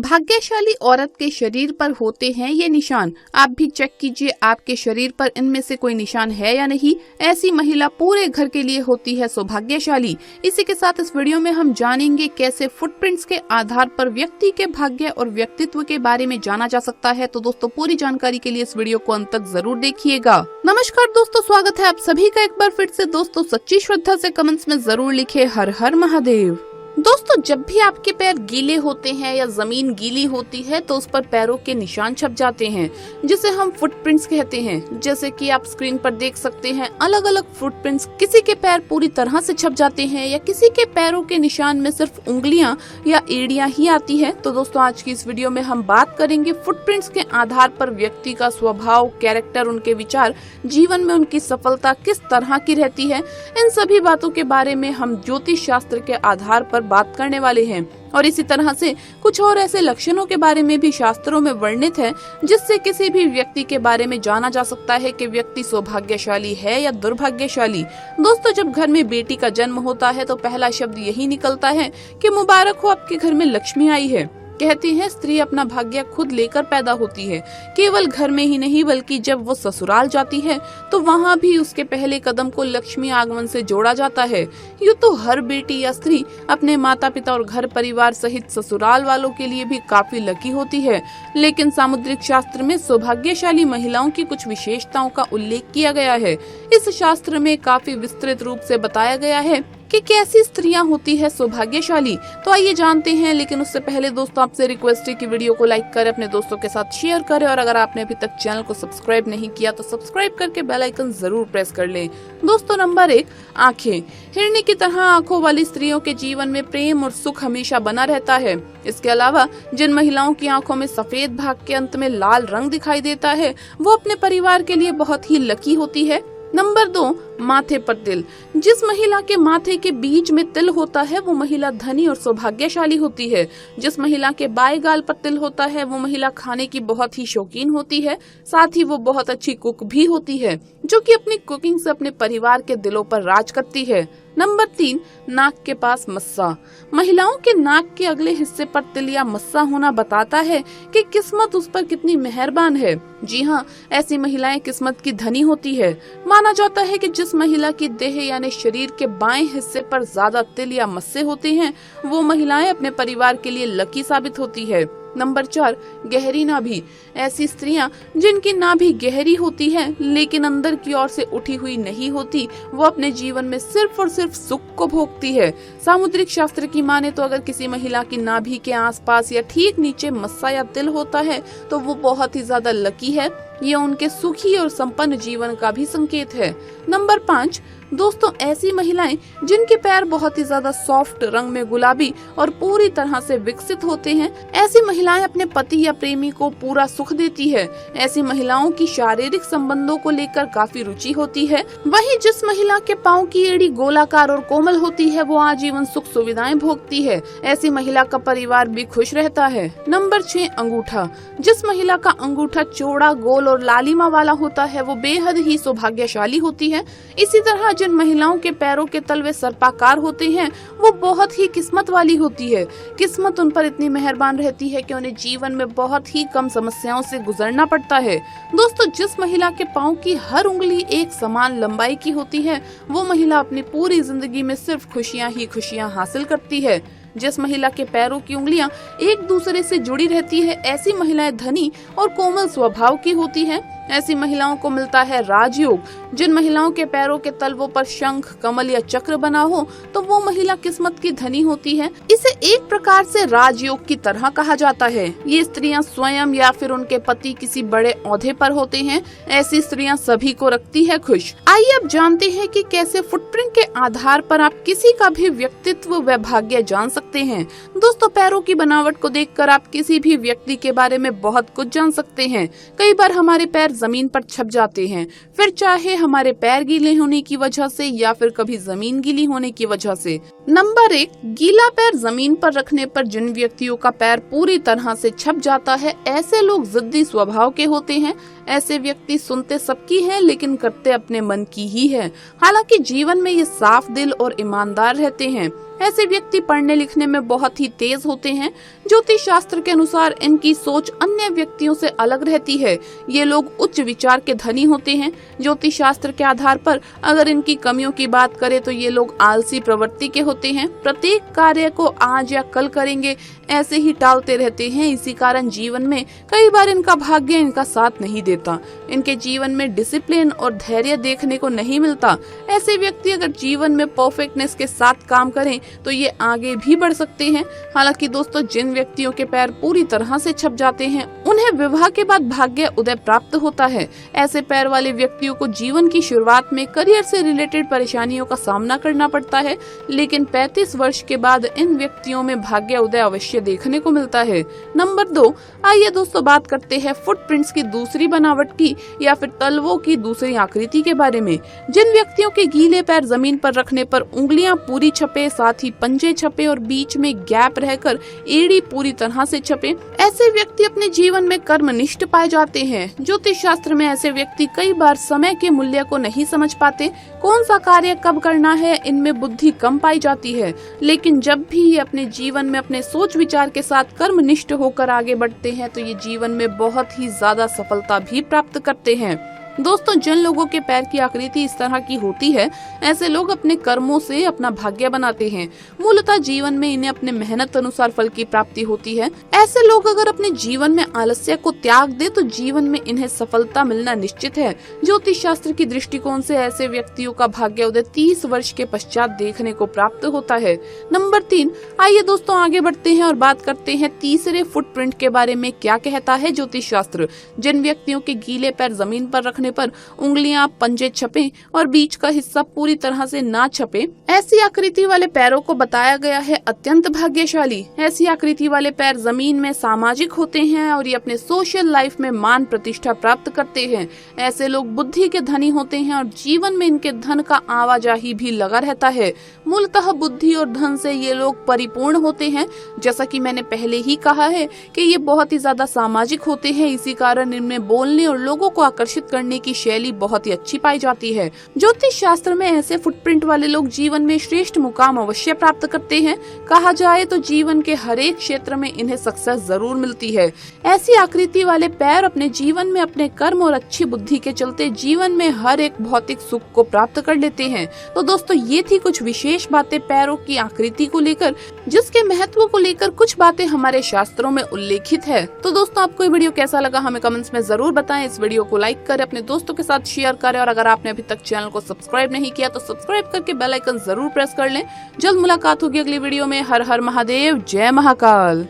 भाग्यशाली औरत के शरीर पर होते हैं ये निशान। आप भी चेक कीजिए आपके शरीर पर इनमें से कोई निशान है या नहीं। ऐसी महिला पूरे घर के लिए होती है सौभाग्यशाली। इसी के साथ इस वीडियो में हम जानेंगे कैसे फुटप्रिंट्स के आधार पर व्यक्ति के भाग्य और व्यक्तित्व के बारे में जाना जा सकता है। तो दोस्तों पूरी जानकारी के लिए इस वीडियो को अंत तक जरूर देखिएगा। नमस्कार दोस्तों, स्वागत है आप सभी का एक बार फिर से। दोस्तों सच्ची श्रद्धा से कमेंट्स में जरूर लिखे हर हर महादेव। दोस्तों जब भी आपके पैर गीले होते हैं या जमीन गीली होती है तो उस पर पैरों के निशान छप जाते हैं, जिसे हम फुटप्रिंट्स कहते हैं। जैसे कि आप स्क्रीन पर देख सकते हैं, अलग अलग फुटप्रिंट्स, किसी के पैर पूरी तरह से छप जाते हैं या किसी के पैरों के निशान में सिर्फ उंगलियां या एड़ियां ही आती है। तो दोस्तों आज की इस वीडियो में हम बात करेंगे फुटप्रिंट्स के आधार पर व्यक्ति का स्वभाव, कैरेक्टर, उनके विचार, जीवन में उनकी सफलता किस तरह की रहती है। इन सभी बातों के बारे में हम ज्योतिष शास्त्र के आधार पर बात करने वाले हैं। और इसी तरह से कुछ और ऐसे लक्षणों के बारे में भी शास्त्रों में वर्णित है, जिससे किसी भी व्यक्ति के बारे में जाना जा सकता है कि व्यक्ति सौभाग्यशाली है या दुर्भाग्यशाली। दोस्तों जब घर में बेटी का जन्म होता है तो पहला शब्द यही निकलता है कि मुबारक हो, आपके घर में लक्ष्मी आई है। कहते हैं स्त्री अपना भाग्य खुद लेकर पैदा होती है। केवल घर में ही नहीं बल्कि जब वो ससुराल जाती है तो वहाँ भी उसके पहले कदम को लक्ष्मी आगमन से जोड़ा जाता है। यूँ तो हर बेटी या स्त्री अपने माता पिता और घर परिवार सहित ससुराल वालों के लिए भी काफी लकी होती है, लेकिन सामुद्रिक शास्त्र में सौभाग्यशाली महिलाओं की कुछ विशेषताओं का उल्लेख किया गया है। इस शास्त्र में काफी विस्तृत रूप से बताया गया है कि कैसी स्त्रियां होती है सौभाग्यशाली। तो आइए जानते हैं, लेकिन उससे पहले दोस्तों आपसे रिक्वेस्ट है कि वीडियो को लाइक करें, अपने दोस्तों के साथ शेयर करें और अगर आपने अभी तक चैनल को सब्सक्राइब नहीं किया तो सब्सक्राइब करके बेल आइकन जरूर प्रेस कर लें। दोस्तों नंबर 1, आंखें। हिरनी की तरह आंखों वाली स्त्रियों के जीवन में प्रेम और सुख हमेशा बना रहता है। इसके अलावा जिन महिलाओं की आंखों में सफेद भाग के अंत में लाल रंग दिखाई देता है वो अपने परिवार के लिए बहुत ही लकी होती है। नंबर 2, माथे पर तिल। जिस महिला के माथे के बीच में तिल होता है वो महिला धनी और सौभाग्यशाली होती है। जिस महिला के बाएं गाल पर तिल होता है वो महिला खाने की बहुत ही शौकीन होती है, साथ ही वो बहुत अच्छी कुक भी होती है, जो कि अपनी कुकिंग से अपने परिवार के दिलों पर राज करती है। नंबर 3, नाक के पास मस्सा। महिलाओं के नाक के अगले हिस्से पर तिल या मस्सा होना बताता है कि किस्मत उस पर कितनी मेहरबान है। जी हाँ, ऐसी महिलाएं किस्मत की धनी होती है। माना जाता है कि जिस महिला की देह यानी शरीर के बाएं हिस्से पर ज्यादा तिल या मस्से होते हैं वो महिलाएं अपने परिवार के लिए लकी साबित होती है। नंबर 4, गहरी नाभि। ऐसी स्त्रियां जिनकी नाभि गहरी होती है लेकिन अंदर की ओर से उठी हुई नहीं होती, वो अपने जीवन में सिर्फ और सिर्फ सुख को भोगती है। सामुद्रिक शास्त्र की माने तो अगर किसी महिला की नाभि के आसपास या ठीक नीचे मस्सा या तिल होता है तो वो बहुत ही ज्यादा लकी है। ये उनके सुखी और संपन्न जीवन का भी संकेत है। नंबर 5, दोस्तों ऐसी महिलाएं जिनके पैर बहुत ही ज्यादा सॉफ्ट, रंग में गुलाबी और पूरी तरह से विकसित होते हैं, ऐसी महिलाएं अपने पति या प्रेमी को पूरा सुख देती है। ऐसी महिलाओं की शारीरिक संबंधों को लेकर काफी रुचि होती है। वहीं जिस महिला के पाँव की एड़ी गोलाकार और कोमल होती है वो आजीवन सुख सुविधाएं भोगती है। ऐसी महिला का परिवार भी खुश रहता है। नंबर 6, अंगूठा। जिस महिला का अंगूठा चौड़ा, गोल और लालिमा वाला होता है वो बेहद ही सौभाग्यशाली होती है। इसी तरह जिन महिलाओं के पैरों के तलवे सर्पाकार होते हैं वो बहुत ही किस्मत वाली होती है। किस्मत उन पर इतनी मेहरबान रहती है कि उन्हें जीवन में बहुत ही कम समस्याओं से गुजरना पड़ता है। दोस्तों जिस महिला के पाँव की हर उंगली एक समान लंबाई की होती है वो महिला अपनी पूरी जिंदगी में सिर्फ खुशियां ही खुशियां हासिल करती है। जिस महिला के पैरों की उंगलियां एक दूसरे से जुड़ी रहती है ऐसी महिलाएं धनी और कोमल स्वभाव की होती हैं। ऐसी महिलाओं को मिलता है राजयोग। जिन महिलाओं के पैरों के तलवों पर शंख, कमल या चक्र बना हो तो वो महिला किस्मत की धनी होती है। इसे एक प्रकार से राजयोग की तरह कहा जाता है। ये स्त्रियां स्वयं या फिर उनके पति किसी बड़े ओहदे पर होते हैं। ऐसी स्त्रियां सभी को रखती है खुश। आइए अब जानते हैं कि कैसे फुटप्रिंट के आधार पर आप किसी का भी व्यक्तित्व व भाग्य जान सकते हैं। दोस्तों पैरों की बनावट को देखकर आप किसी भी व्यक्ति के बारे में बहुत कुछ जान सकते हैं। कई बार हमारे पैर जमीन पर छप जाते हैं, फिर चाहे हमारे पैर गीले होने की वजह से या फिर कभी जमीन गीली होने की वजह से। नंबर 1, गीला पैर जमीन पर रखने पर जिन व्यक्तियों का पैर पूरी तरह से छप जाता है, ऐसे लोग जिद्दी स्वभाव के होते हैं। ऐसे व्यक्ति सुनते सबकी हैं लेकिन करते अपने मन की ही है। हालांकि जीवन में ये साफ दिल और ईमानदार रहते हैं। ऐसे व्यक्ति पढ़ने लिखने में बहुत ही तेज होते हैं। ज्योतिष शास्त्र के अनुसार इनकी सोच अन्य व्यक्तियों से अलग रहती है। ये लोग उच्च विचार के धनी होते हैं। ज्योतिष शास्त्र के आधार पर अगर इनकी कमियों की बात करें तो ये लोग आलसी प्रवृत्ति के होते हैं। प्रत्येक कार्य को आज या कल करेंगे ऐसे ही टालते रहते हैं। इसी कारण जीवन में कई बार इनका भाग्य इनका साथ नहीं देता। इनके जीवन में डिसिप्लिन और धैर्य देखने को नहीं मिलता। ऐसे व्यक्ति अगर जीवन में परफेक्टनेस के साथ काम करें तो ये आगे भी बढ़ सकते हैं। हालांकि दोस्तों, जिन व्यक्तियों के पैर पूरी तरह से छप जाते हैं उन्हें विवाह के बाद भाग्य उदय प्राप्त होता है। ऐसे पैर वाले व्यक्तियों को जीवन की शुरुआत में करियर से रिलेटेड परेशानियों का सामना करना पड़ता है, लेकिन 35 वर्ष के बाद इन व्यक्तियों में भाग्य उदय अवश्य देखने को मिलता है। नंबर 2, आइए दोस्तों बात करते हैं फुटप्रिंट्स की दूसरी बनावट की या फिर तलवों की दूसरी आकृति के बारे में। जिन व्यक्तियों के गीले पैर जमीन पर रखने पर उंगलियां पूरी छपे, साथ ही पंजे छपे और बीच में गैप रहकर एड़ी पूरी तरह से छपे, ऐसे व्यक्ति अपने जीवन में कर्मनिष्ठ पाए जाते हैं। ज्योतिष शास्त्र में ऐसे व्यक्ति कई बार समय के मूल्य को नहीं समझ पाते। कौन सा कार्य कब करना है, इनमें बुद्धि कम पाई जाती है। लेकिन जब भी ये अपने जीवन में अपने सोच विचार के साथ कर्मनिष्ठ होकर आगे बढ़ते हैं तो ये जीवन में बहुत ही ज्यादा सफलता भी प्राप्त करते हैं। दोस्तों, जिन लोगों के पैर की आकृति इस तरह की होती है, ऐसे लोग अपने कर्मों से अपना भाग्य बनाते हैं। मूलतः जीवन में इन्हें अपने मेहनत अनुसार फल की प्राप्ति होती है। ऐसे लोग अगर अपने जीवन में आलस्य को त्याग दे तो जीवन में इन्हें सफलता मिलना निश्चित है। ज्योतिष शास्त्र की दृष्टिकोण से ऐसे व्यक्तियों का भाग्य उदय 30 वर्ष के पश्चात देखने को प्राप्त होता है। नंबर 3, आइए दोस्तों आगे बढ़ते हैं और बात करते हैं तीसरे फुटप्रिंट के बारे में। क्या कहता है ज्योतिष शास्त्र? जिन व्यक्तियों के गीले पैर जमीन पर रखने पर उंगलियां, पंजे छपे और बीच का हिस्सा पूरी तरह से ना छपे, ऐसी आकृति वाले पैरों को बताया गया है अत्यंत भाग्यशाली। ऐसी आकृति वाले पैर जमीन में सामाजिक होते हैं और ये अपने सोशल लाइफ में मान प्रतिष्ठा प्राप्त करते हैं। ऐसे लोग बुद्धि के धनी होते हैं और जीवन में इनके धन का आवाजाही भी लगा रहता है। मूलतः बुद्धि और धन से ये लोग परिपूर्ण होते हैं। जैसा कि मैंने पहले ही कहा है कि ये बहुत ही ज्यादा सामाजिक होते हैं। इसी कारण इनमें बोलने और लोगों को आकर्षित करने की शैली बहुत ही अच्छी पाई जाती है। ज्योतिष शास्त्र में ऐसे फुटप्रिंट वाले लोग जीवन में श्रेष्ठ मुकाम अवश्य प्राप्त करते हैं। कहा जाए तो जीवन के हर एक क्षेत्र में इन्हें सक्सेस जरूर मिलती है। ऐसी आकृति वाले पैर अपने जीवन में अपने कर्म और अच्छी बुद्धि के चलते जीवन में हर एक भौतिक सुख को प्राप्त कर लेते हैं। तो दोस्तों, ये थी कुछ विशेष बातें पैरों की आकृति को लेकर, जिसके महत्व को लेकर कुछ बातें हमारे शास्त्रों में उल्लेखित है। तो दोस्तों, आपको ये वीडियो कैसा लगा हमें कमेंट्स में जरूर बताएं। इस वीडियो को लाइक करें, अपने दोस्तों के साथ शेयर करें और अगर आपने अभी तक चैनल को सब्सक्राइब नहीं किया तो सब्सक्राइब करके बेल आइकन जरूर प्रेस कर लें। जल्द मुलाकात होगी अगली वीडियो में। हर हर महादेव, जय महाकाल।